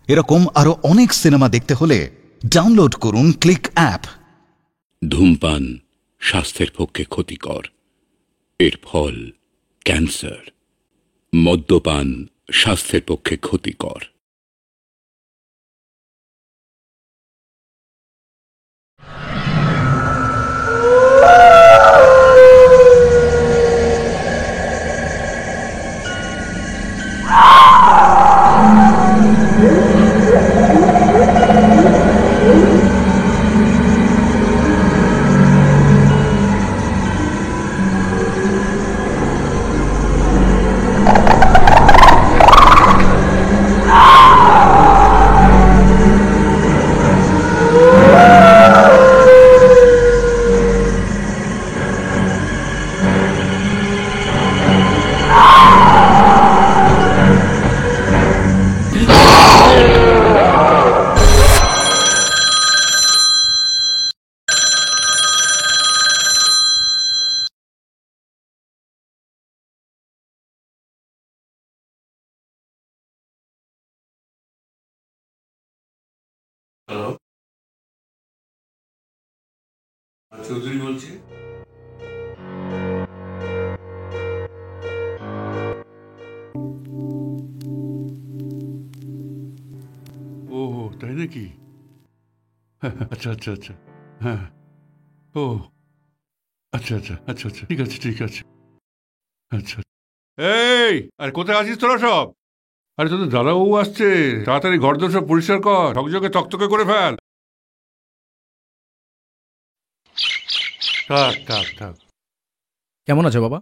এরকম আরো অনেক সিনেমা দেখতে হলে ডাউনলোড করুন ক্লিক অ্যাপ। ধূমপান স্বাস্থ্যের পক্ষে ক্ষতিকর, এর ফল ক্যান্সার। মদ্যপান স্বাস্থ্যের পক্ষে ক্ষতিকর। হ্যালো, চৌধুরী বলছি। ও তাই নাকি? আচ্ছা আচ্ছা আচ্ছা, হ্যাঁ। ও আচ্ছা আচ্ছা আচ্ছা আচ্ছা, ঠিক আছে ঠিক আছে। আচ্ছা, এই আর কোথায় আছিস তোরা সব? আরে তোদের দাদাবাবু আসছে, তাড়াতাড়ি ঘরদোর সব পরিষ্কার কর, ঝকঝকে তকতকে করে ফেল। থাক থাক থাক। কেমন আছো বাবা?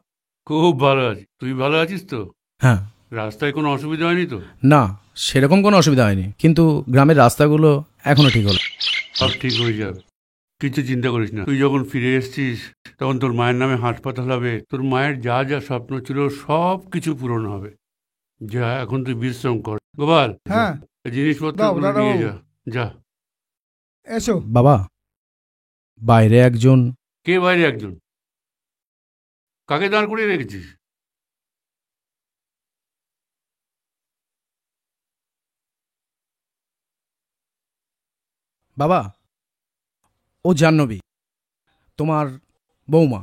খুব ভালো আছি, তুই ভালো আছিস তো? হ্যাঁ। রাস্তায় কোনো অসুবিধা হয়নি তো? না, সেরকম কোনো অসুবিধা হয়নি, কিন্তু গ্রামের রাস্তাগুলো এখনো ঠিক হলো। সব ঠিক হয়ে যাবে, কিছু চিন্তা করিস না। তুই যখন ফিরে এসছিস তখন তোর মায়ের নামে হাসপাতাল হবে, তোর মায়ের যা যা স্বপ্ন ছিল সব কিছু পূরণ হবে। যা, এখন তুই বিশ্রাম কর। গোপাল, হ্যাঁ, জিনিসপত্র দাও, নিয়ে যা। যা। এসো। বাবা, বাইরে একজন। কে বাইরে একজন? কাকে দাঁড় করিয়ে রেখেছিস? বাবা, ও জাহ্নবী, তোমার বৌমা।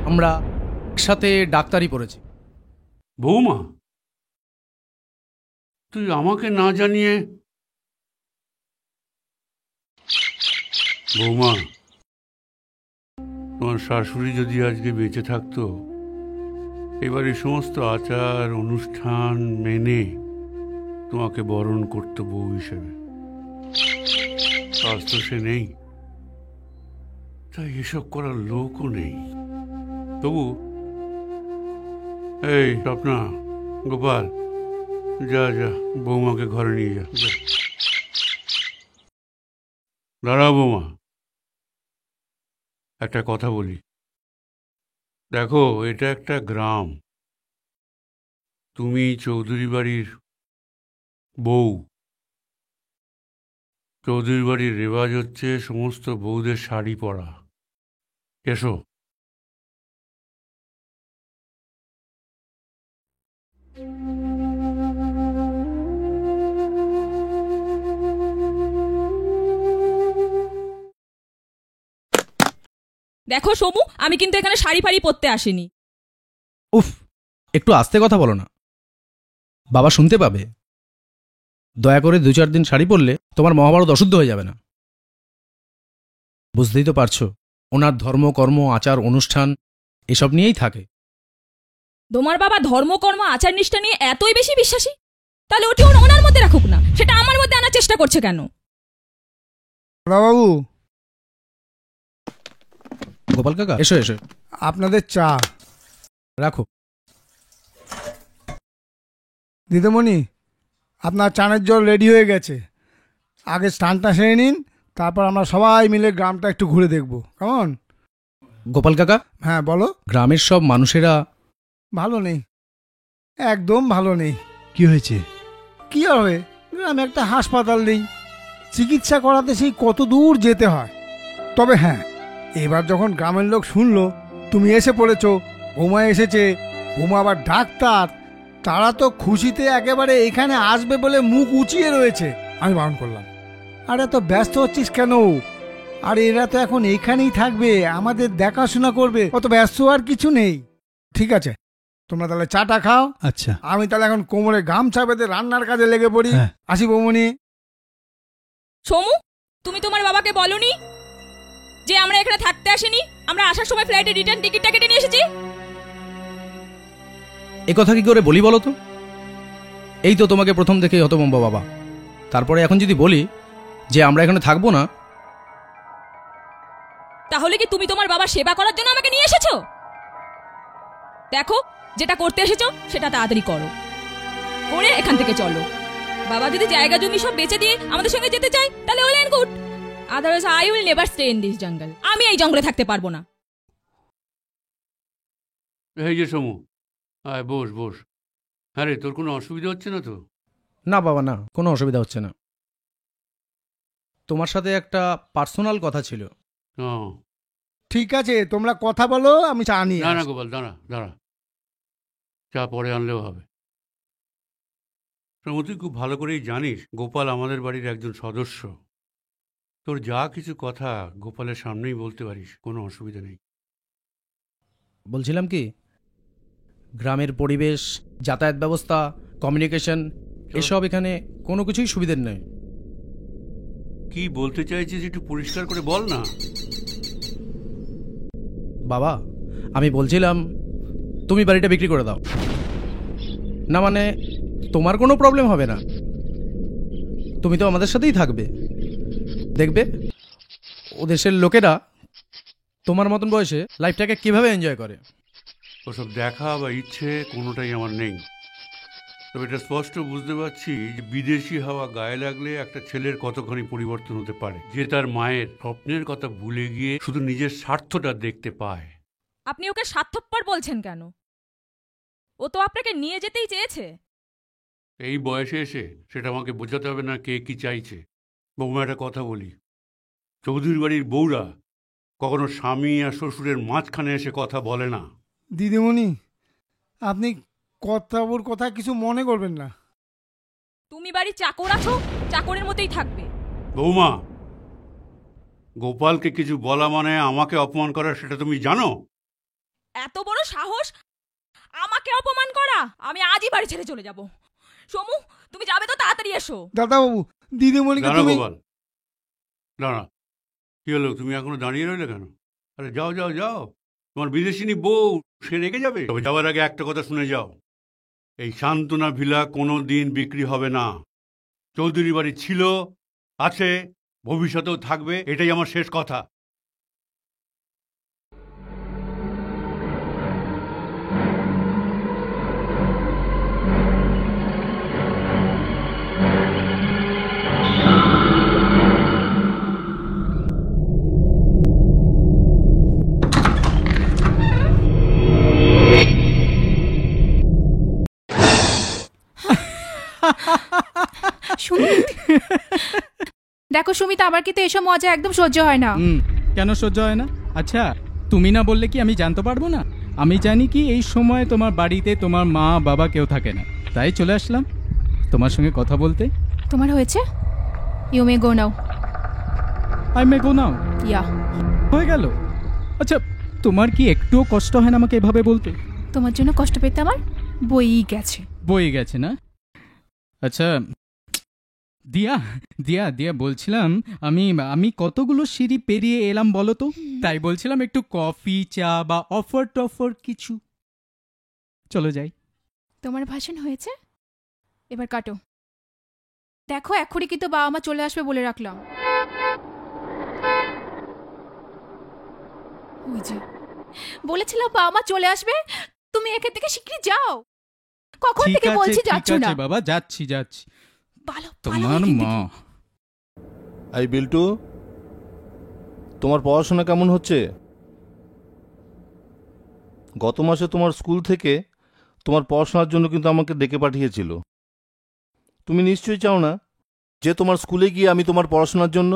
আমরা একসাথে ডাক্তারি পড়েছি। বৌমা? তুই আমাকে না জানিয়ে? বৌমা, তোমার শাশুড়ি যদি আজকে বেঁচে থাকতো, এবার এই সমস্ত আচার অনুষ্ঠান মেনে তোমাকে বরণ করতো বউ হিসেবে। আজ তো সে নেই, তাই এসব করার লোকও নেই। তবু এই স্বপ্না, গোপাল, যা যা, বৌমাকে ঘরে নিয়ে যা। দাঁড়াও বৌমা, একটা কথা বলি। দেখো, এটা একটা গ্রাম, তুমি চৌধুরী বাড়ির বউ। চৌধুরী বাড়ির রেওয়াজ হচ্ছে সমস্ত বউদের শাড়ি পরা। এসো। দেখো সমু, আমি কিন্তু এখানে শাড়ি ফাড়ি পরতে আসিনি। উফ, একটু আস্তে কথা বলো না, বাবা শুনতে পাবে। দয়া করে 2-4 দিন শাড়ি পরলে তোমার মহাভারত অশুদ্ধ হয়ে যাবে না? বুঝতেই তো পারছো, ওনার ধর্ম, কর্ম, আচার, অনুষ্ঠান এসব নিয়েই থাকে। তোমার বাবা ধর্মকর্ম আচার নিষ্ঠা নিয়ে এতই বেশি বিশ্বাসী? তাহলে ওটি ওনার মধ্যে রাখুক না, সেটা আমার মধ্যে আনার চেষ্টা করছে কেন? বাবু, গোপাল কাকা, এসো এসো, আপনাদের চা রাখো। দিদিমণি, আপনার চানের জল রেডি হয়ে গেছে। আগে স্নানটা সেরে নিন, তারপর আমরা সবাই মিলে গ্রামটা একটু ঘুরে দেখব, কেমন? গোপাল কাকা, হ্যাঁ বলো। গ্রামের সব মানুষেরা ভালো নেই, একদম ভালো নেই। কি হয়েছে? কি হবে, গ্রামে একটা হাসপাতাল নেই, চিকিৎসা করাতে সেই কত দূর যেতে হয়। তবে হ্যাঁ, এবার যখন গ্রামের লোক শুনলো তুমি এসে পড়েছো, বৌমা এসেছে, বৌমা আবার ডাক্তার, তারা তো খুশিতে একেবারে এখানে আসবে বলে মুখ উঁচিয়ে রয়েছে, আমি বারণ করলাম। আর এত ব্যস্ত হচ্ছিস কেন? আর এরা তো এখন এইখানেই থাকবে, আমাদের দেখাশোনা করবে, অত ব্যস্ত আর কিছু নেই। ঠিক আছে, তোমরা তাহলে চাটা খাও। আচ্ছা, আমি তাহলে এখন কোমরে গামছা বেঁধে রান্নার কাজে লেগে পড়ি। হ্যাঁ। আসি বৌমনি। সমু, তুমি তোমার বাবাকে বলনি যে আমরা এখানে থাকতে আসিনি, আমরা আসার সময় ফ্লাইটের রিটার্ন টিকিটটা কেটে নিয়ে এসেছি? এ কথা কি করে বলি বলো তো? এই তো তোমাকে প্রথম দেখেই হতভম্ব বাবা, তারপরে এখন যদি বলি যে আমরা এখানে থাকবো না, তাহলে কি তুমি তোমার বাবার সেবা করার জন্য আমাকে নিয়ে এসেছো? দেখো, যেটা করতে এসেছো সেটা তাড়াতাড়ি করো, করে এখান থেকে চলো। বাবা যদি জায়গা জমি সব বেচে দিয়ে আমাদের সঙ্গে যেতে চায় তাহলে well and good, otherwise I will never stay in this jungle. আমি এই জঙ্গলে থাকতে পারবো না। এই যে সমু, আয় বস বস। হ্যাঁ রে, তোর কোনো অসুবিধা হচ্ছে না তো? না বাবা না, কোনো অসুবিধা হচ্ছে না। তোমার সাথে একটা পার্সোনাল কথা ছিল। হ্যাঁ। ঠিক আছে, তোমরা কথা বলো, আমি চা নিয়ে না না আসছি। গোপাল, দাঁড়া দাঁড়া, চা পরে আনলেও হবে। সমু, তুই খুব ভালো করেই জানিস গোপাল আমাদের বাড়ির একজন সদস্য। তোর যা কিছু কথা গোপালের সামনেই বলতে পারিস, কোনো অসুবিধা নেই। বলছিলাম কি, গ্রামের পরিবেশ, যাতায়াত ব্যবস্থা, কমিউনিকেশন, এসব এখানে কোনো কিছুই সুবিধার নেই। কি বলতে চাইছিস একটু পরিষ্কার করে বল না। বাবা, আমি বলছিলাম তুমি বাড়িটা বিক্রি করে দাও না, মানে তোমার কোনো প্রবলেম হবে না, তুমি তো আমাদের সাথেই থাকবে। দেখবে ও দেশের লোকেরা তোমার মতন বয়সে লাইফটাকে কিভাবে এনজয় করে। ওসব দেখা বা ইচ্ছে কোনোটাই আমার নেই। তবে এটা স্পষ্ট বুঝতে পারছি যে বিদেশি হাওয়া গায়ে লাগলে একটা ছেলের কতখানি পরিবর্তন হতে পারে, যে তার মায়ের স্বপ্নের কথা ভুলে গিয়ে শুধু নিজের স্বার্থটা দেখতে পায়। আপনি ওকে স্বার্থপর বলছেন কেন? ও তো আপনাকে নিয়ে যেতেই চেয়েছে। এই বয়সে এসে সেটা আমাকে বোঝাতে হবে না কে কি চাইছে। বৌমা, একটা কথা বলি, চৌধুরী বাড়ির বউরা কখনো স্বামী আর শ্বশুরের মাঝখানে এসে কথা বলে না। দিদিমণি, আপনি ওর কথা কিছু মনে করবেন না। তুমি বাড়ির চাকর আছো, চাকরের মতোই থাকবে। বৌমা, গোপালকে কিছু বলা মানে আমাকে অপমান করা, সেটা তুমি জানো? এত বড় সাহস আমাকে অপমান করা! আমি আজই বাড়ি ছেড়ে চলে যাব। সমু, তুমি যাবে তো তাড়াতাড়ি এসো। দাদাবাবু, দিদিমণিকে দাঁড়া তুমি... গোপাল, দাঁড়া। কি হলো, তুমি এখনো দাঁড়িয়ে রইলে কেন? আরে যাও যাও যাও, তোমার বিদেশিনী বউ সে রেগে যাবে। তবে যাওয়ার আগে একটা কথা শুনে যাও, এই সান্ত্বনা ভিলা কোনো দিন বিক্রি হবে না। চৌধুরী বাড়ি ছিল, আছে, ভবিষ্যতেও থাকবে, এটাই আমার শেষ কথা। সুমিত, দেখো সুমিত, আমার কিন্তু এসব মজা একদম সহ্য হয় না। কেন সহ্য হয় না? আচ্ছা, তুমি না বললে কি আমি জানতে পারবো না? আমি জানি কি এই সময় তোমার বাড়িতে তোমার মা বাবা কেউ থাকে না, তাই চলে আসলাম তোমার সঙ্গে কথা বলতে। তোমার হয়েছে? You may go now. I may go now? Yeah. হয়ে গেল? আচ্ছা, তোমার কি একটুও কষ্ট হয় না আমাকে এভাবে বলতে? তোমার জন্য কষ্ট পেতে আমার বইই গেছে। বই গেছে না? আচ্ছা দিয়া দিয়া দিয়া বলছিলাম, আমি কতগুলো সিঁড়ি পেরিয়ে এলাম বলো তো, তাই বলছিলাম একটু কফি চা বা অফার টফার কিছু। চলো যাই। তোমার ভাষণ হয়েছে, এবার কাটো। দেখো এখনই কিন্তু বাবা মা চলে আসবে বলে রাখলাম। ওই যে বলেছিলাম বাবা মা চলে আসবে, তুমি এখান থেকে শিগগিরই যাও। কখন থেকে বলছি যাচ্ছ না? ঠিক আছে বাবা, যাচ্ছি যাচ্ছি। ভালো তোমার মা। এই বিল্টু, তোমার পড়াশোনা কেমন হচ্ছে? গত মাসে তোমার স্কুল থেকে তোমার পড়াশোনার জন্য কিন্তু আমাকে ডেকে পাঠিয়েছিল। তুমি নিশ্চয়ই চাও না যে তোমার স্কুলে গিয়ে আমি তোমার পড়াশোনার জন্য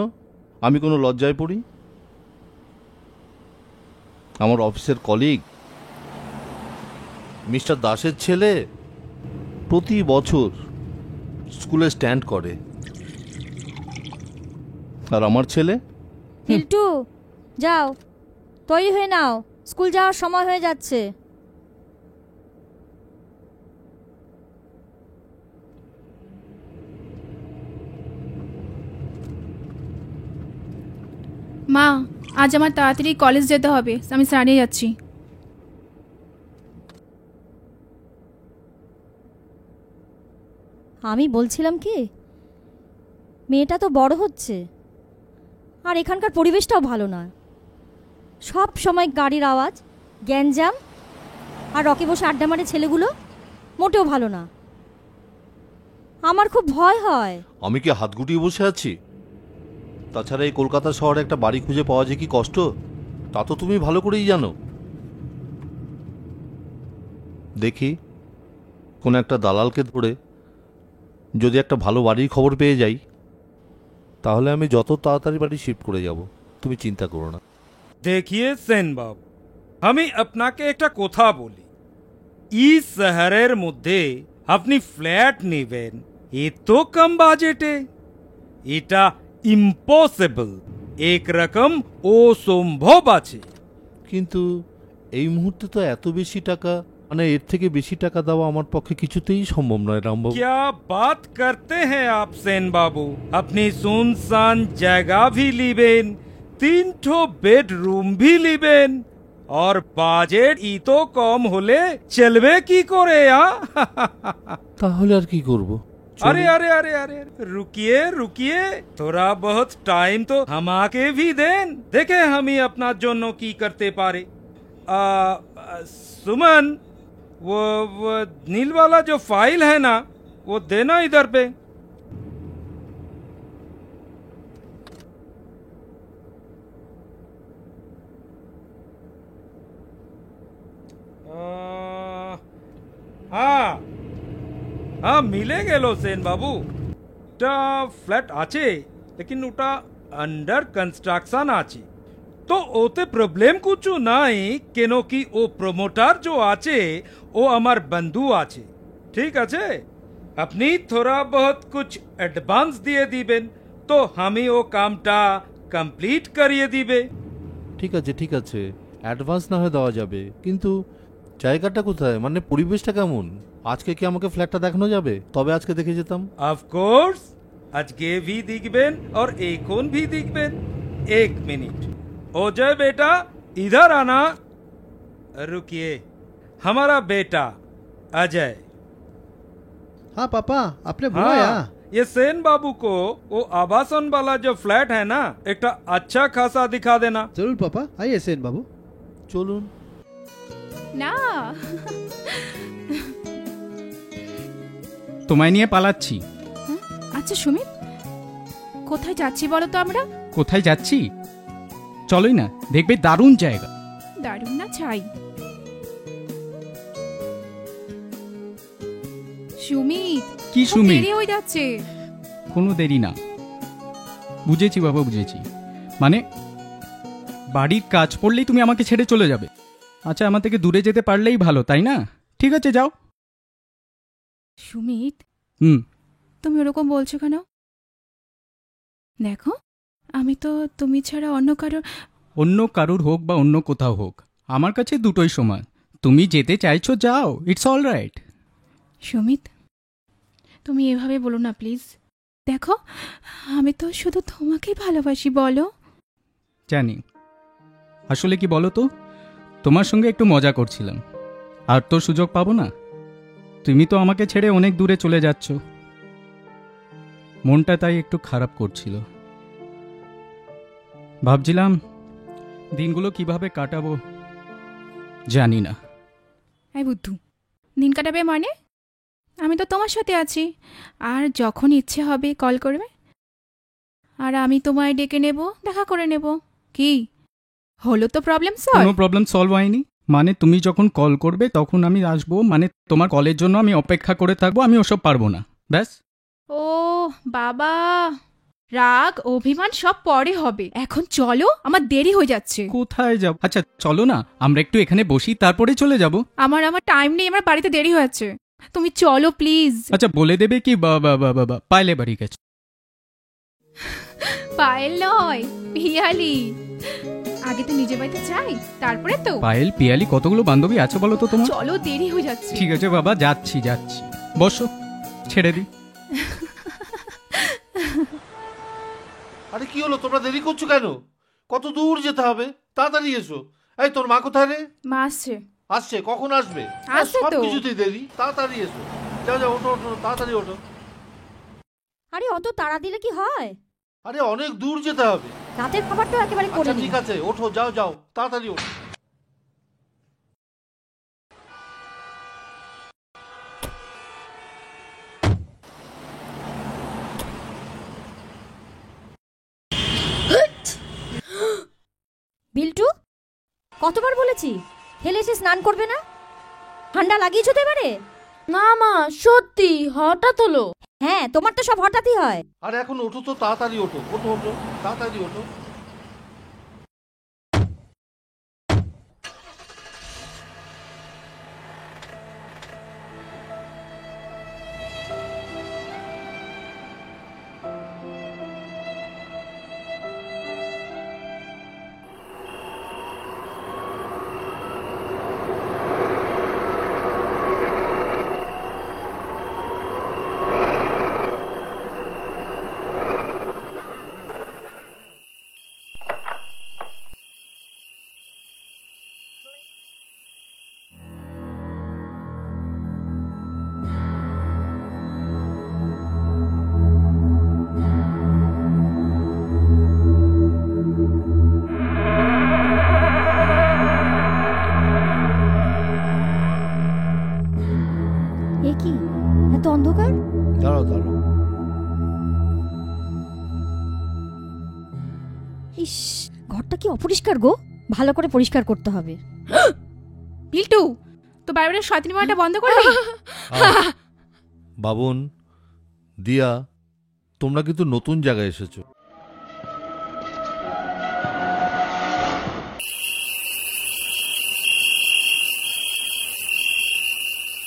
আমি কোনো লজ্জায় পড়ি। আমার অফিসের কলিগ মিস্টার দাসের ছেলে প্রতি বছর স্কুলে স্ট্যান্ড করে, আর আমার ছেলে পিল্টু, যাও তৈরি হয়ে নাও, স্কুল যাওয়ার সময় হয়ে যাচ্ছে। মা, আজ আমার তাড়াতাড়ি কলেজ যেতে হবে, আমি স্নানে যাচ্ছি। আমি বলছিলাম কি, মেয়েটা তো বড় হচ্ছে, আর এখানকার পরিবেশটাও ভালো নয়। সব সময় গাড়ির আওয়াজ, গ্যাঞ্জাম, আর রকে বসে আড্ডা মারে ছেলেগুলো, মোটেও ভালো না। আমার খুব ভয় হয়। আমি কি হাত গুটিয়ে বসে আছি? তাছাড়া এই কলকাতা শহরে একটা বাড়ি খুঁজে পাওয়া যে কি কষ্ট, তা তো তুমি ভালো করেই জানো। দেখি কোনো একটা দালালকে ধরে যদি একটা ভালো বাড়ির খবর পেয়ে যাই, তাহলে আমি যত তাড়াতাড়ি বাড়ি শিফট করে যাব, তুমি চিন্তা করো না। देखिए सेन बाबू, আমি আপনাকে একটা কথা বলি, এই শহরের মধ্যে আপনি ফ্ল্যাট নেবেন এত কম বাজেটে, এটা ইম্পসিবল, একরকম অসম্ভব আছে। কিন্তু এই মুহূর্তে তো এত বেশি টাকা, মানে এর থেকে বেশি টাকা দেওয়া আমার পক্ষে কিছুতেই সম্ভব নয় রামবাবু। क्या बात करते हैं आप सेन बाबू, अपनी सुनसान जगह भी लिबेन, 3 ठो बेडरूम भी लिबेन, और बाजेट ই তো কম হলে চলবে কি করে? তাহলে আর কি করব? अरे अरे अरे अरे रुकिए रुकिए, थोड़ा बहुत टाइम तो हमाके भी देन, देखे हम ही अपना जोनो की करते पारे। सुमन, वो नील वाला जो फाइल है ना, वो देना इधर पे। हाँ हाँ, মিলে গেল সেন বাবু। ওটা ফ্ল্যাট আছে, लेकिन ওটা আন্ডার কনস্ট্রাকশন আছে, তো ওতে প্রবলেম কিছু নাই, কেন কি ও প্রমোটার जो আছে ও আমার বন্ধু আছে। ঠিক আছে, আপনি থোড়া বহুত কুছ অ্যাডভান্স দিয়ে দিবেন, তো আমি ও কামটা কমপ্লিট করিয়ে দিবে। ঠিক আছে ঠিক আছে, অ্যাডভান্স না হয় দেওয়া যাবে, কিন্তু জায়গাটা কোথায়, মানে পরিবেশটা কেমন? আজকে কি আমাকে ফ্ল্যাটটা দেখানো যাবে? তবে আজকে দেখে যেতাম। অফ কোর্স, আজকে भी दिखबेन और এখন भी दिखबेन। एक मिनट, अजय बेटा इधर आना। रुकिए, हमारा बेटा अजय। हाँ पापा, आपने हाँ, बुलाया? ये सेन बाबू को वो आवासन वाला जो फ्लैट है ना, एक अच्छा खासा दिखा देना। जरूर पापा, आइए सेन बाबू। চলুন। না, তোমায় নিয়ে পালাচ্ছি। আচ্ছা সুমিত, কোথায় যাচ্ছি বলো তো আমরা? কোথায় যাচ্ছি? চলোই না, দেখবে দারুণ জায়গা। দারুণ না চাই। সুমিত, কি খুব সুমিত? দেরি হয়ে যাচ্ছে। কোনো দেরি না, বুঝেছি বাবা বুঝেছি, মানে বাড়ির কাজ পড়লেই তুমি আমাকে ছেড়ে চলে যাবে। আচ্ছা, আমার থেকে দূরে যেতে পারলেই ভালো, তাই না? ঠিক আছে, যাও। সুমিত, তুমি ওরকম বলছো কেন? দেখো, আমি তো তুমি ছাড়া অন্য কারোর হোক বা অন্য কোথাও হোক, আমার কাছে দুটোই সমান। তুমি যেতে চাইছো যাও, ইটস অল রাইট। সুমিত, তুমি এভাবে বলো না প্লিজ। দেখো, আমি তো শুধু তোমাকেই ভালোবাসি, বলো। জানি, আসলে কি বলো তো, তোমার সঙ্গে একটু মজা করছিলাম, আর তো সুযোগ পাবো না। তুমি তো আমাকে ছেড়ে অনেক দূরে চলে যাচ্ছ, মনটা তাই একটু খারাপ করছিল। ভাবছিলাম দিনগুলো কিভাবে কাটাবো, জানি না। এই বুদ্ধু, দিন কাটাবে মানে? আমি তো তোমার সাথে আছি, আর যখন ইচ্ছে হবে কল করবে, আর আমি তোমায় ডেকে নেব, দেখা করে নেব। কি হলো তো প্রবলেম সলভ? কোনো প্রবলেম সলভ হয়নি। মানে তুমি যখন কল করবে তখন আমি আসবো, মানে তোমার কলের জন্য আমি অপেক্ষা করে থাকবো, আমি ওসব পারবো না, ব্যাস। ও বাবা, রাগ অভিমান সব পরে হবে, এখন চলো, আমার দেরি হয়ে যাচ্ছে। কোথায় যাব? আচ্ছা চলো না, আমরা একটু এখানে বসি, তারপরে চলে যাব। আমার টাইম নেই, আমার বাড়িতে দেরি হয়ে যাচ্ছে। তুমি চলো প্লিজ। আচ্ছা বলে দেবে কি বা পায়েলে বাড়ি গেছে? পায়েল নয়, পিয়ালি। আগে তো নিজে বাড়িতে যাই, তারপরে তো। পায়েল পিয়ালি কতগুলো বান্ধবী আছে বলো তো তোমার? চলো, দেরি হয়ে যাচ্ছে। ঠিক আছে বাবা, যাচ্ছি। বসো, ছেড়ে দি। আরে কি হলো, তোমরা দেরি করছো কেন? কত দূর যেতে হবে? তাড়াতাড়ি এসো। এই তোর মা কোথায় রে? মা আসছে। আসছে? কখন আসবে? আসছে তো। সব কিছুতেই দেরি, তাড়াতাড়ি এসো। যাও ওঠো, তাড়াতাড়ি ওঠো। আরে অত তাড়া দিলে কি হয়? আরে অনেক দূর যেতে হবে। রাতের খাবারটা একেবারে করে আচ্ছা নিই। ঠিক আছে, ওঠো, যাও তাড়াতাড়ি ওঠো। বিল্টু, কতবার বলেছি হেলে এসে স্নান করবে না? ঠান্ডা লাগিয়েছো তো এবারে? না মা, সত্যি হঠাৎ হলো। হ্যাঁ, তোমার তো সব হঠাৎই হয়। আরে এখন ওঠো তো, তাড়াতাড়ি ওঠো, তাড়াতাড়ি ওঠো। এ কি এত অন্ধকার? দাঁড়াও। ইস, ঘরটা কি অপরিষ্কার গো, ভালো করে পরিষ্কার করতে হবে। বিল্টু, তো বারবার শয়তানি মারাটা বন্ধ করবি? বাবন, দিয়া, তোমরা কিন্তু নতুন জায়গায় এসেছো।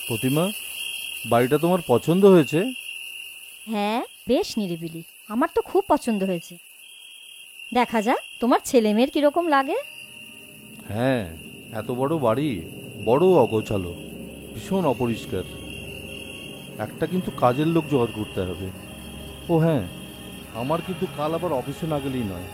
প্রতিমা, বাড়িটা তোমার পছন্দ হয়েছে? হ্যাঁ, বেশ নিরিবিলি, আমার তো খুব পছন্দ হয়েছে। দেখা যাক তোমার ছেলে মেয়ের কিরকম লাগে। হ্যাঁ, এত বড় বাড়ি, বড় অগোছালো, ভীষণ অপরিষ্কার। একটা কিন্তু কাজের লোক জোগাড় করতে হবে। ও হ্যাঁ, আমার কিন্তু কাল আবার অফিসে না গেলেই নয়।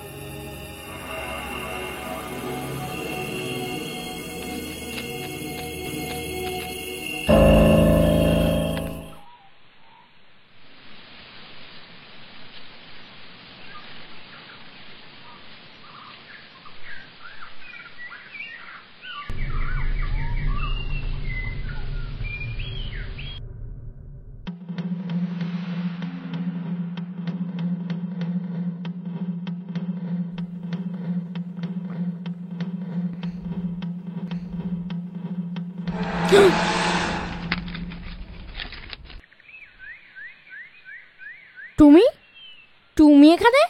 তুমি এখানে?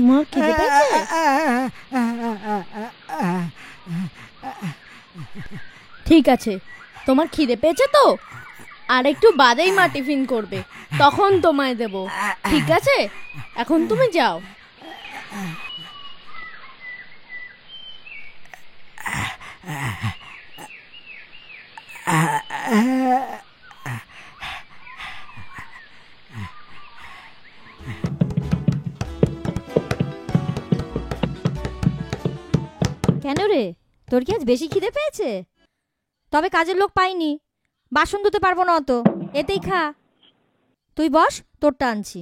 মা খিদে পেয়েছে? ঠিক আছে, তোমার খিদে পেয়েছে তো? আর একটু বাদেই মা টিফিন করবে, তখন তোমায় দেব। ঠিক আছে, এখন তুমি যাও। কেন রে, তোর কি আজ বেশি খিদে পেয়েছে? তবে কাজের লোক পাইনি, বাসন ধুতে পারবো না অত, এতেই খা। তুই বস, তোরটা আনছি।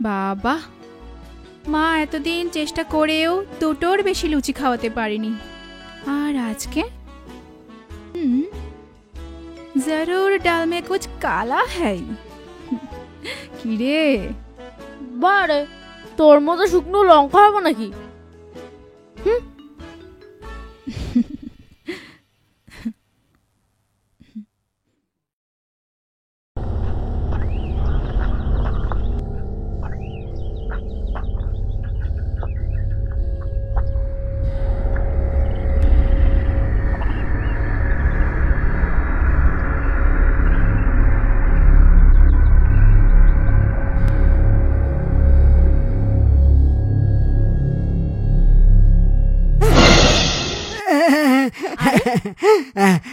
বাবা, মা এতদিন চেষ্টা করেও দুটোর বেশি লুচি খাওয়াতে পারিনি, আর আজকে জরুর ডাল মে কুছ কালা হ্যায়। কি রে? বারে, তোর মতো শুকনো লঙ্কা হবে নাকি?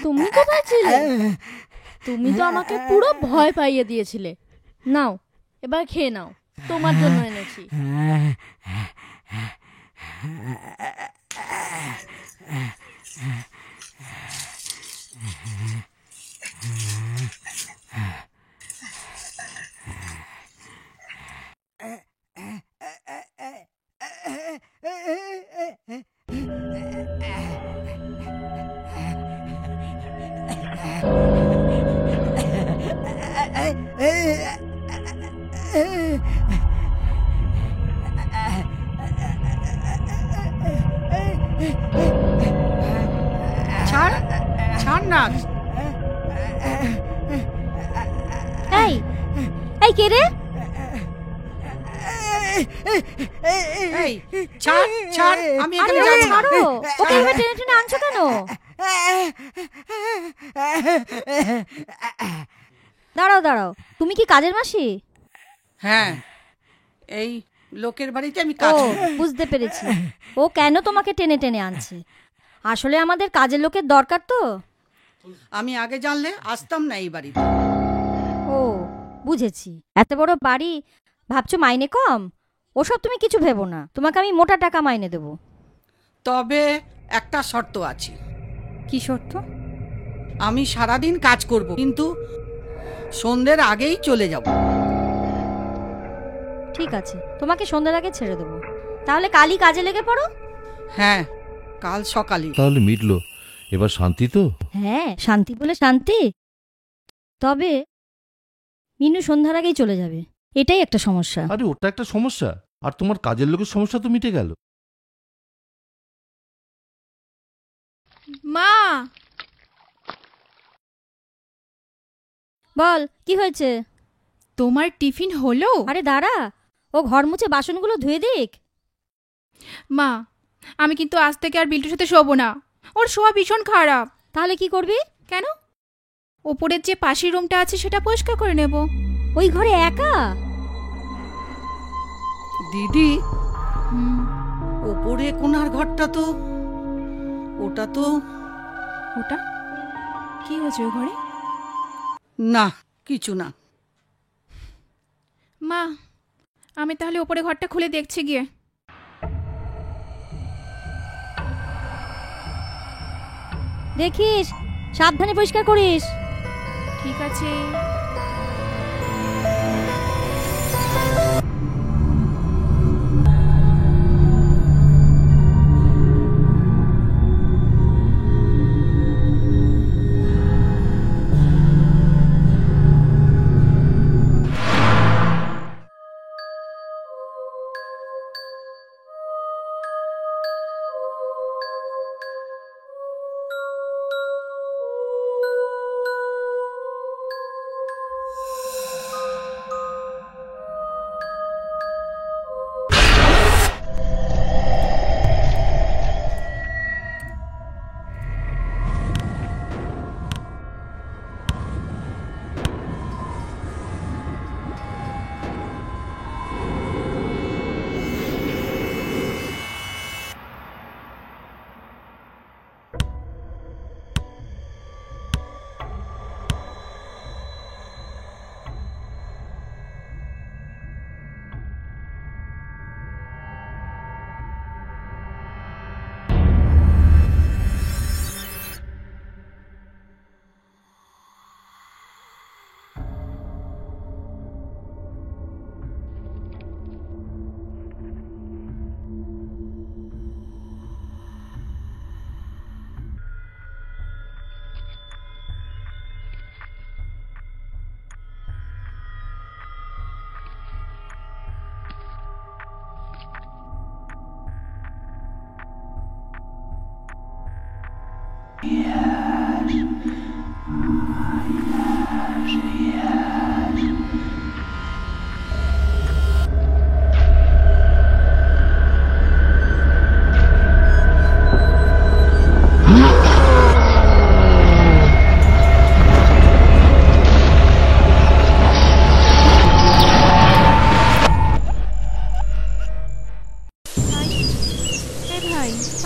তুমি কোথায় ছিলে? তুমি তো আমাকে পুরো ভয় পাইয়ে দিয়েছিলে। নাও এবার খেয়ে নাও, তোমার জন্য এনেছি। ছাড় ছাড় না। এই এই কে রে? এই ছাড় ছাড়, আমি এখানে আরে যাচ্ছি না। ছাড়ো, ওকে এভাবে টেনে টেনে আনছো কেন? দাঁড়াও দাঁড়াও, তুমি কি কাজের মাসি? হ্যাঁ, এই লোকের বাড়িতে আমি ও কাজ করি। বুঝতে পেরেছি, ও কেন তোমাকে টেনে টেনে আনছে। আসলে আমাদের কাজের লোকের দরকার তো। আমি আগে জানলে আসতাম না এই বাড়িতে। ও বুঝেছি, এত বড় বাড়ি ভাবছো মাইনে কম? ওসব তুমি কিছু ভেবো না, তোমাকে আমি মোটা টাকা মাইনে দেবো। তবে একটা শর্ত আছে। কি শর্ত? আমি সারাদিন কাজ করব, কিন্তু সন্ধ্যের আগেই চলে যাব। ঠিক আছে, তোমাকে সন্ধ্যার আগে ছেড়ে দেবো। তাহলে কালই কাজে লেগে পড়ো। হ্যাঁ, কাল সকালে। তাহলে মিটলো, এবার শান্তি তো? হ্যাঁ, শান্তি বলে শান্তি। তবে মিনু সন্ধ্যার আগেই চলে যাবে, এটাই একটা সমস্যা। আরে ওটা একটা সমস্যা, আর তোমার কাজের লোকের সমস্যা তো মিটে গেল। মা, বল কি হয়েছে? তোমার টিফিন হলো? আরে দাঁড়া, ও ঘর মুছে বাসনগুলো ধুয়ে দিক। মা, আমি কিন্তু আজ থেকে আর বিল্টুর সাথে শোবো না। ওর শোয়া ভীষণ খারাপ। তাহলে কি করবি? কেন? ওপরের যে পাশের রুমটা আছে সেটা পরিষ্কার করে নেব। ওই ঘরে একা? দিদি, ওপরে কোনার ঘরটা তো, ওটা তো। ওটা কি হয়েছে ওই ঘরে? না, কিছু না। মা, আমি তাহলে ওপরে ঘরটা খুলে দেখছি গিয়ে। দেখিস, সাবধানে পরিষ্কার করিস। ঠিক আছে।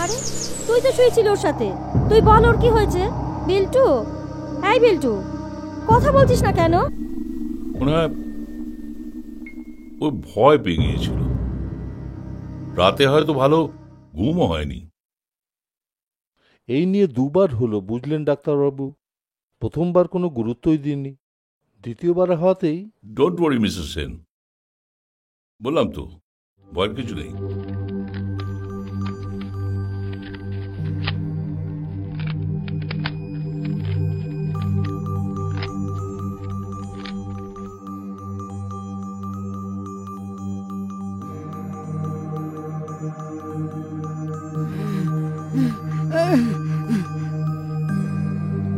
আরে তুই তো শুয়েছিলি ওর সাথে, তুই বল ওর কি হয়েছে। বিল্টু, এই বিল্টু, কথা বলছিস না কেন? মনে হয় ও ভয় পেয়ে গিয়েছিল, রাতে হয়তো ভালো ঘুমও হয়নি। এই নিয়ে দুবার হলো, বুঝলেন ডাক্তারবাবু। প্রথমবার কোনো গুরুত্বই দিননি, দ্বিতীয়বার হওয়াতেই। ডোন্ট ওয়ারি মিসেস সেন, বললাম তো ভয়ের কিছু নেই।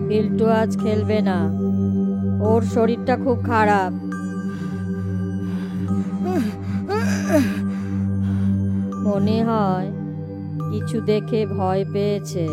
বিল্টু আজ খেলবে না, ওর শরীরটা খুব খারাপ। মনে হয় কিছু দেখে ভয় পেয়েছে।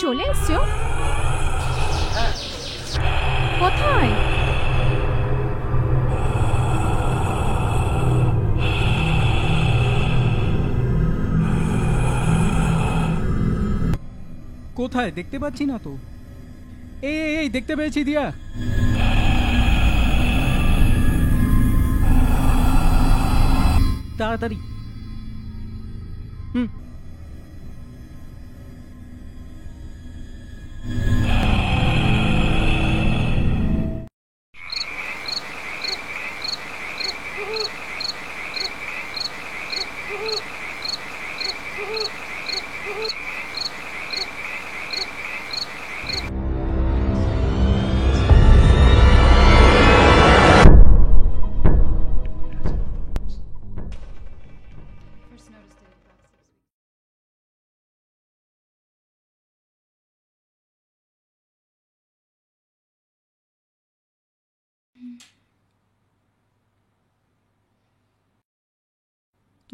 চলে এসছো? কোথায়? কোথায় দেখতে পাচ্ছি না তো। এই দেখতে পেয়েছি দিয়া। তাড়াতাড়ি।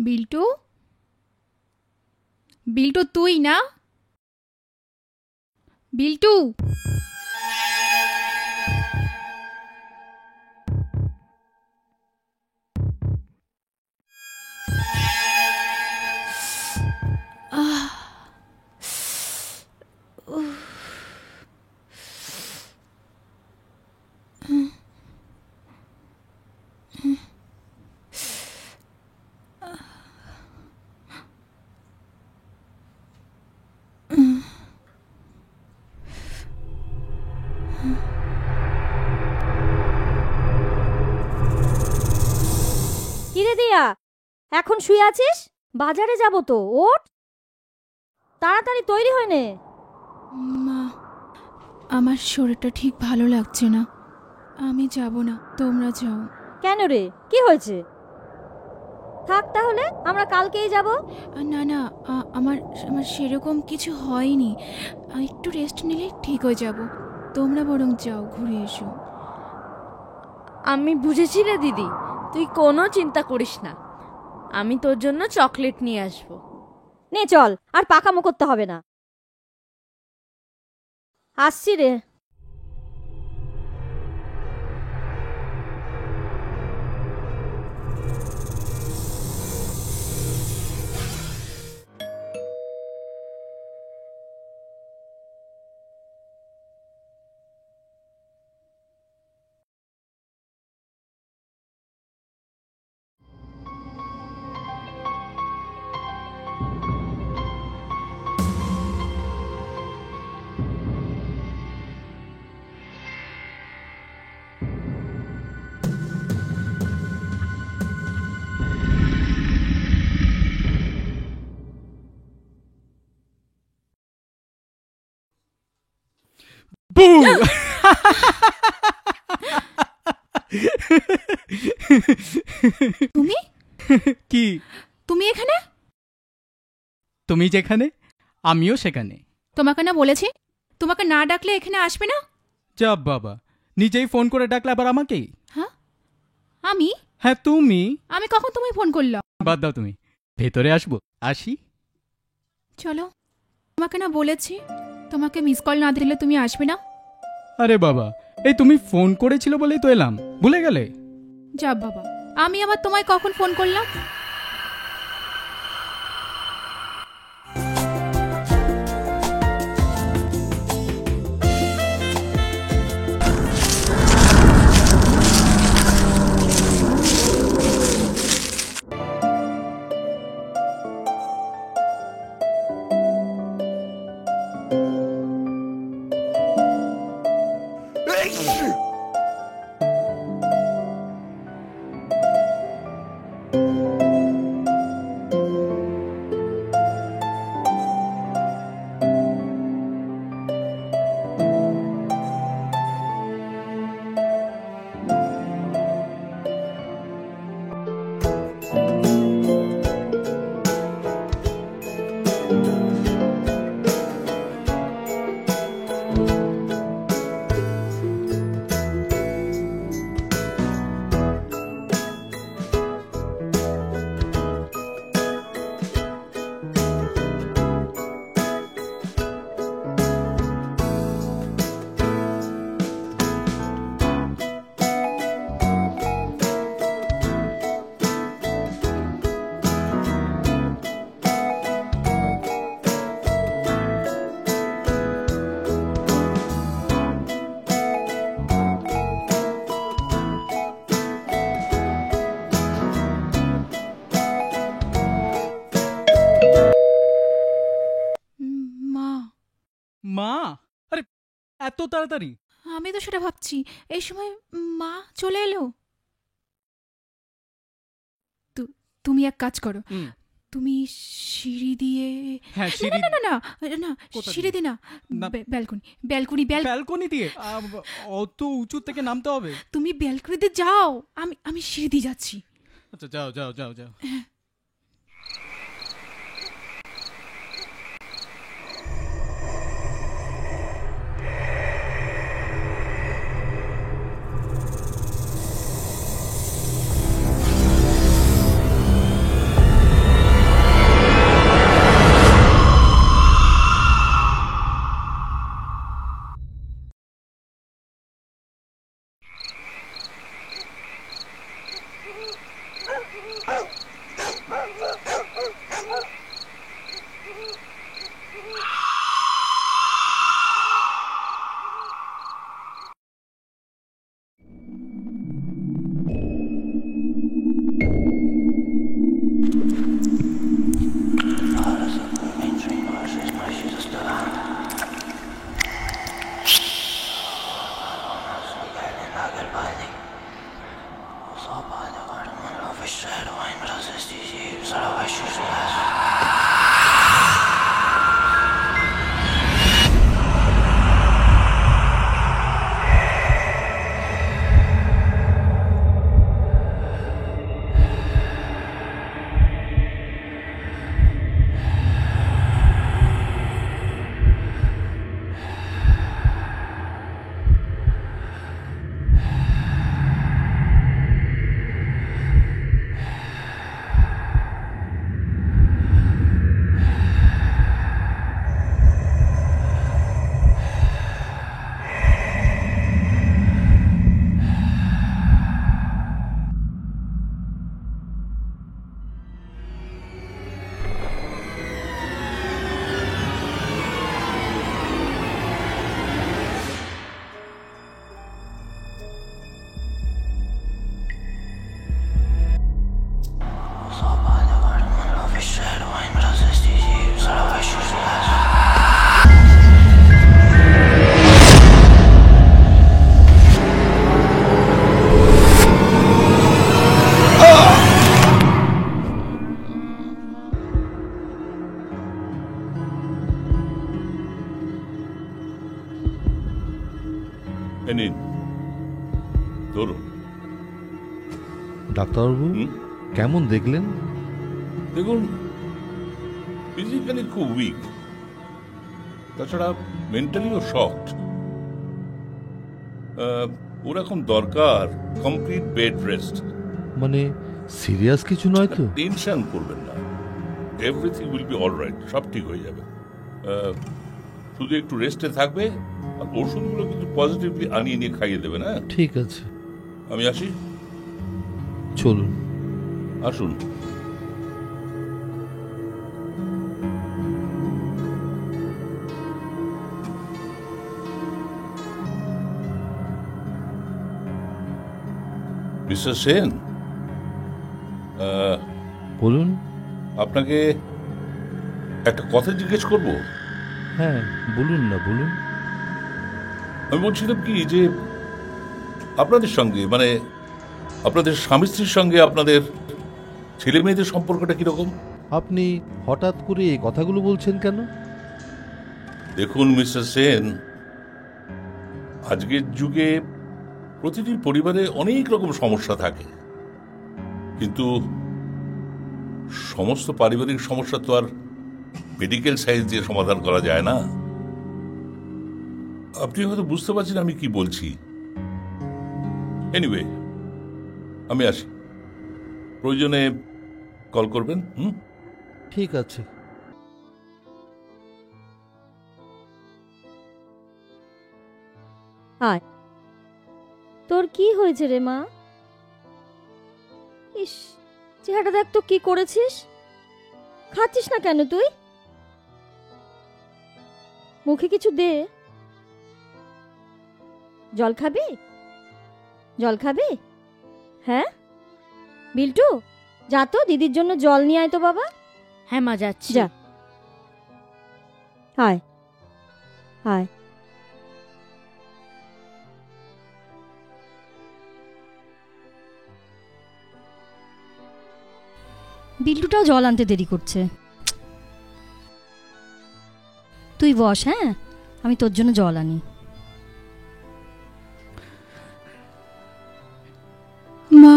বিল্টু, বিল্টু তুই না? বিল্টু, কিরে দিয়া, এখন শুয়ে আছিস? বাজারে যাব তো, ওঠ তাড়াতাড়ি তৈরি হয়ে নে। মা, আমার শরীরটা ঠিক ভালো লাগছে না, আমি যাব না, তোমরা যাও। কেন রে, কি হয়েছে? থাক তাহলে, আমরা কালকেই যাব। না না, আমার আমার সেরকম কিছু হয়নি। একটু রেস্ট নিলে ঠিক হয়ে যাব। তোমরা বরং যাও, ঘুরে এসো। আমি বুঝেছি রে দিদি, তুই কোনো চিন্তা করিস না। আমি তোর জন্য চকলেট নিয়ে আসবো। নে চল, আর পাকামো করতে হবে না। আসছি রে। তুমি কি? তুমি এখানে? তুমি যেখানে আমিও সেখানে। তোমাকে না বলেছি তোমাকে না ডাকলে এখানে আসবে না? যা বাবা, নিজেই ফোন করে ডাকলে আবার আমাকেই? হ্যাঁ আমি? হ্যাঁ তুমি। আমি কখন তোমায় ফোন করলাম? বাদ দাও, তুমি ভেতরে আসবো? আসি? চলো। তোমাকে না বলেছি তোমাকে মিস কল না দিলে তুমি আসবে না। আরে বাবা, এই তুমি ফোন করেছিল বলেই তো এলাম, ভুলে গেলে? যা বাবা, আমি আবার তোমায় কখন ফোন করলাম? মা? আরে এত তাড়াতাড়ি? আমি তো সেটা ভাবছি, এই সময় মা চলে এলো। তুমি এক কাজ করো, তুমি সিঁড়ি দিয়ে। হ্যাঁ, না না না না, সিঁড়ি দিয়ে না, ব্যালকনি ব্যালকনি দিয়ে? অত উঁচু থেকে নামতে হবে? তুমি ব্যালকনিতে যাও, আমি সিঁড়ি দিয়ে যাচ্ছি। আচ্ছা যাও যাও যাও যাও। এই নিন, ধরুন। ডাক্তারবাবু কেমন দেখলেন? দেখুন, ফিজিক্যালি খুব উইক, তাছাড়া মেন্টালিও শকড। ওর এখন দরকার কমপ্লিট বেড রেস্ট। মানে সিরিয়াস কিছু নয় তো? টেনশন করবেন না, এভরিথিং উইল বি অলরাইট, সব ঠিক হয়ে যাবে। শুধু একটু রেস্টে থাকবে, আর ওষুধগুলো কিন্তু পজিটিভলি আনিয়ে নিয়ে খাইয়ে দেবে না। ঠিক আছে, আমি আসি। চলুন। আসুন। মিস্টার সেন, বলুন। আপনাকে একটা কথা জিজ্ঞেস করব? হ্যাঁ বলুন না, বলুন। আমি বলছিলাম কি যে আপনাদের সঙ্গে, মানে আপনাদের স্বামী স্ত্রীর সঙ্গে আপনাদের ছেলে মেয়েদের সম্পর্কটা কিরকম? আপনি হঠাৎ করে এই কথাগুলো বলছেন কেন? দেখুন মিস্টার সেন, আজকের যুগে প্রতিটি পরিবারে অনেক রকম সমস্যা থাকে, কিন্তু সমস্ত পারিবারিক সমস্যা তো আর মেডিকেল সায়েন্স দিয়ে সমাধান করা যায় না। আপনি হয়তো বুঝতে পারছেন আমি কি বলছি। এনিওয়ে, আমি আসি, প্রয়োজনে কল করবেন। ঠিক আছে। আয়, তোর কি হয়েছে রে মা? ইস, চেহারাটা দেখ তো, কি করেছিস? খাচ্ছিস না কেন তুই? মুখে কিছু দে। জল খাবি? জল খাবি? হ্যাঁ বিল্টু, যা তো দিদির জন্য জল নিয়ে আয় তো বাবা। হ্যাঁ মা, যাচ্ছি। যা, আয় আয়। বিল্টুটাও জল আনতে দেরি করছে। তুই বস, হ্যাঁ, আমি তোর জন্য জল আনি। মা,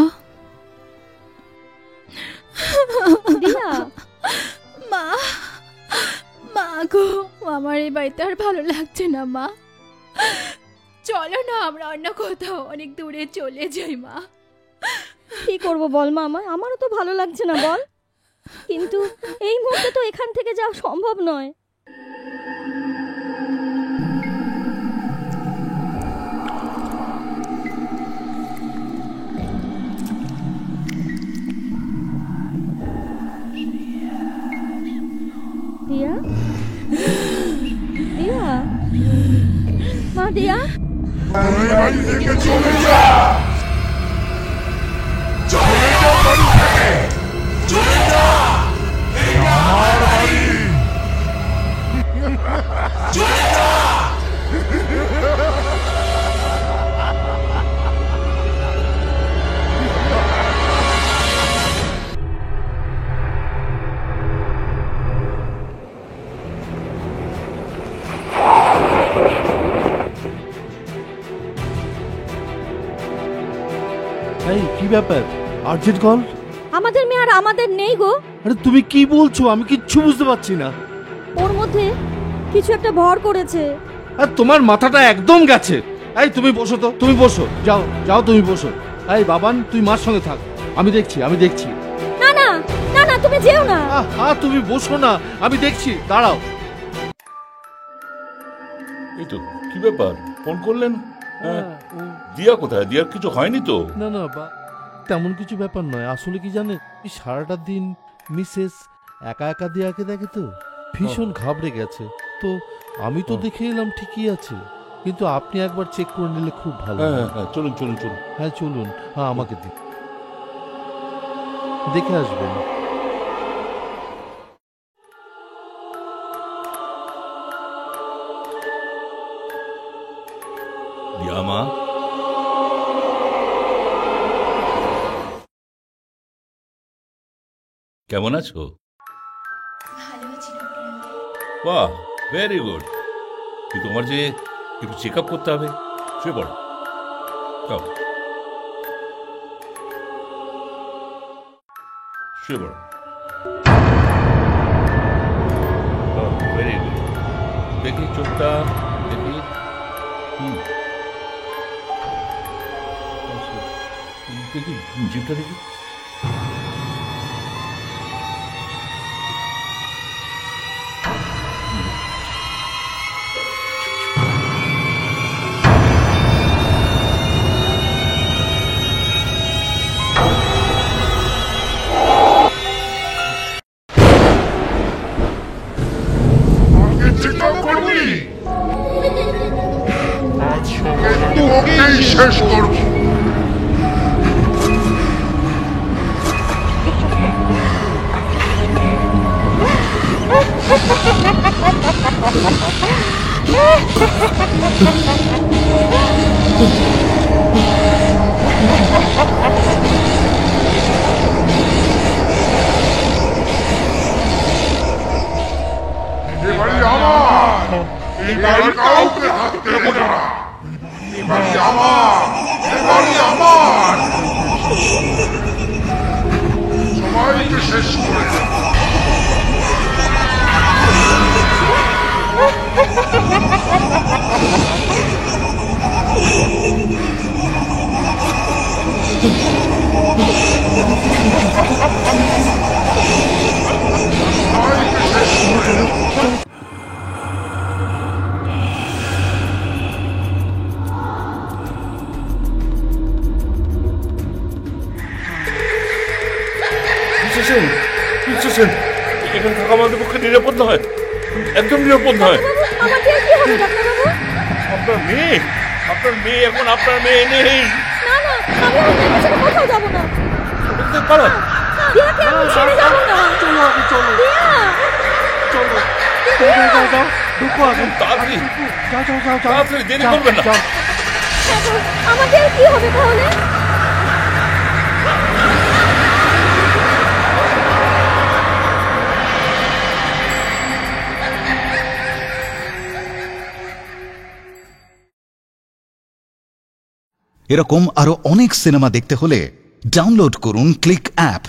দিয়া, মা, মা গো, আমার এই বাড়িতে আর ভালো লাগছে না মা। চলো না আমরা অন্য কোথাও অনেক দূরে চলে যাই মা। কি করবো বল মা, আমারও তো ভালো লাগছে না বল, কিন্তু এই মুহূর্তে তো এখান থেকে যাওয়া সম্ভব নয়। দিয়া, দিয়া, মা, দিয়া, চলে যা, চলে যা বাড়ি থেকে, চলে যা, এটা আমার বাড়ি, চলে যা। এই কি ব্যাপার, আর্জেন্ট কল? আমাদের মেয়ে আর আমাদের নেই গো। আরে তুমি কি বলছো, আমি কিচ্ছু বুঝতে পারছি না। ওর মধ্যে কিছু একটা ভর করেছে। আর তোমার মাথাটা একদম গেছে। এই তুমি বসো তো, তুমি বসো, যাও যাও তুমি বসো। এই বাবান, তুই মার সঙ্গে থাক, আমি দেখছি, আমি দেখছি। না না না না, তুমি যেও না। তুমি বসো না, আমি দেখছি, দাঁড়াও। এই তো, কি ব্যাপার, ফোন করলেন? দিয়া কোথায়? দিয়ার কিছু হয়নি তো? না না, তেমন কিছু ব্যাপার নয়। আসলে কি জানেন, সারাটা দিন মিসেস একা একা দিয়াকে দেখে তো ভীষণ ঘাবড়ে গেছে। তো আমি তো দেখে এলাম ঠিকই আছে, কিন্তু আপনি একবার চেক করে নিলে খুব ভালো। হ্যাঁ, চলুন চলুন চলুন। হ্যাঁ চলুন, হ্যাঁ আমাকে দিন, দেখে আসবেন। দিয়া মা, কেমন আছো? বাহ, ভেরি গুড। কিন্তু তোমার যে একটু চেক আপ করতে হবে, শুয়ে পড়ো, যাও শুয়ে পড়ো। ভেরি গুড, দেখি চোখটা, দেখি। দেখি জিভটা দেখি। তোকেই শেষ করবো। এবারে আমার, এবারে কাউকে হাত দেবো না। এবারে আমার, এবারে আমার, সবাইকে শেষ করে দেব। এখানে থাকা আমাদের পক্ষে নিরাপদ নয়, একদম নিরাপদ নয়। আপনার মেয়ে, আপনার মেয়ে, এখন আপনার মেয়ে নেই। তাড়াতাড়ি, দেরি করবেন না। আমাদের কি হবে তাহলে? এরকম আরো অনেক সিনেমা দেখতে হলে ডাউনলোড করুন ক্লিক অ্যাপ।